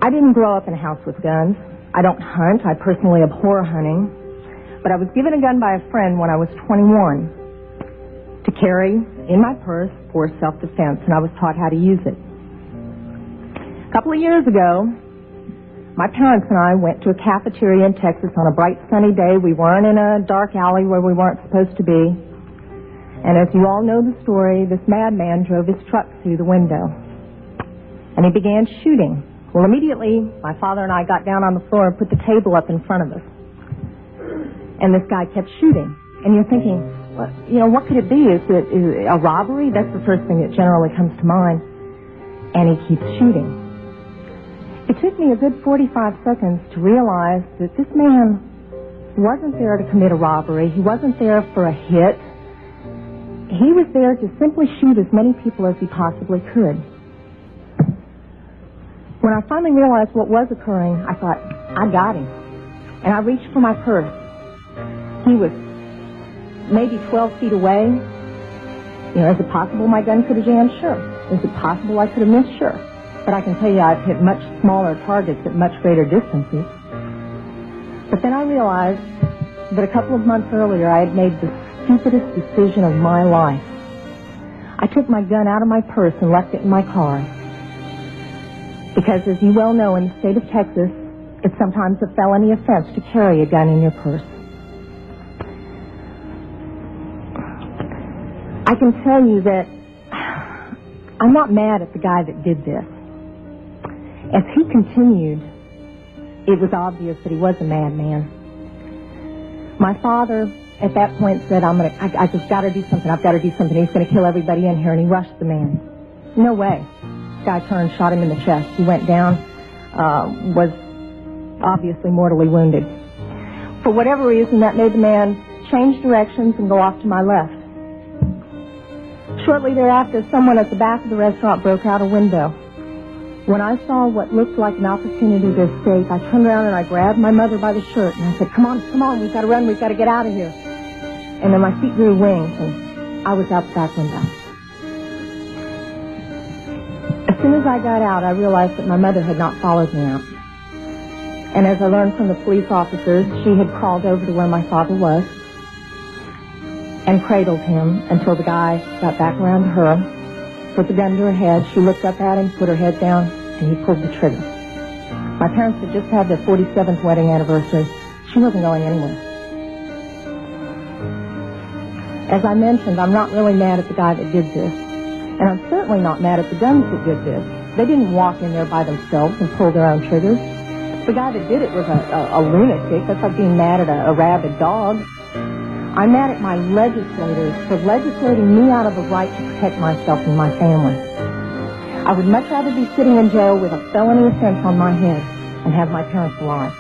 I didn't grow up in a house with guns. I don't hunt. I personally abhor hunting. But I was given a gun by a friend when I was 21 to carry in my purse for self-defense, and I was taught how to use it. A couple of years ago, my parents and I went to a cafeteria in Texas on a bright sunny day. We weren't in a dark alley where we weren't supposed to be. And as you all know the story, this madman drove his truck through the window. And he began shooting. Well, immediately, my father and I got down on the floor and put the table up in front of us. And this guy kept shooting. And you're thinking, well, what could it be? Is it a robbery? That's the first thing that generally comes to mind. And he keeps shooting. It took me a good 45 seconds to realize that this man wasn't there to commit a robbery. He wasn't there for a hit. He was there to simply shoot as many people as he possibly could. When I finally realized what was occurring, I thought, I got him. And I reached for my purse. He was maybe 12 feet away. Is it possible my gun could have jammed? Sure. Is it possible I could have missed? Sure. But I can tell you I've hit much smaller targets at much greater distances. But then I realized that a couple of months earlier I had made the stupidest decision of my life. I took my gun out of my purse and left it in my car. Because as you well know, in the state of Texas, it's sometimes a felony offense to carry a gun in your purse. I can tell you that I'm not mad at the guy that did this. As he continued, it was obvious that he was a madman. My father, at that point, said, I just got to do something. I've got to do something. He's going to kill everybody in here. And he rushed the man. No way. The guy turned, shot him in the chest. He went down, was obviously mortally wounded. For whatever reason, that made the man change directions and go off to my left. Shortly thereafter, someone at the back of the restaurant broke out a window. When I saw what looked like an opportunity to escape, I turned around and I grabbed my mother by the shirt and I said, come on, we've got to run, we've got to get out of here. And then my feet grew wings and I was out the back window. As soon as I got out, I realized that my mother had not followed me out. And as I learned from the police officers, she had crawled over to where my father was and cradled him until the guy got back around to her, put the gun to her head. She looked up at him, put her head down, and he pulled the trigger. My parents had just had their 47th wedding anniversary. She wasn't going anywhere. As I mentioned, I'm not really mad at the guy that did this. And I'm certainly not mad at the guns that did this. They didn't walk in there by themselves and pull their own triggers. The guy that did it was a lunatic. That's like being mad at a rabid dog. I'm mad at my legislators for legislating me out of the right to protect myself and my family. I would much rather be sitting in jail with a felony offense on my head and have my parents alive.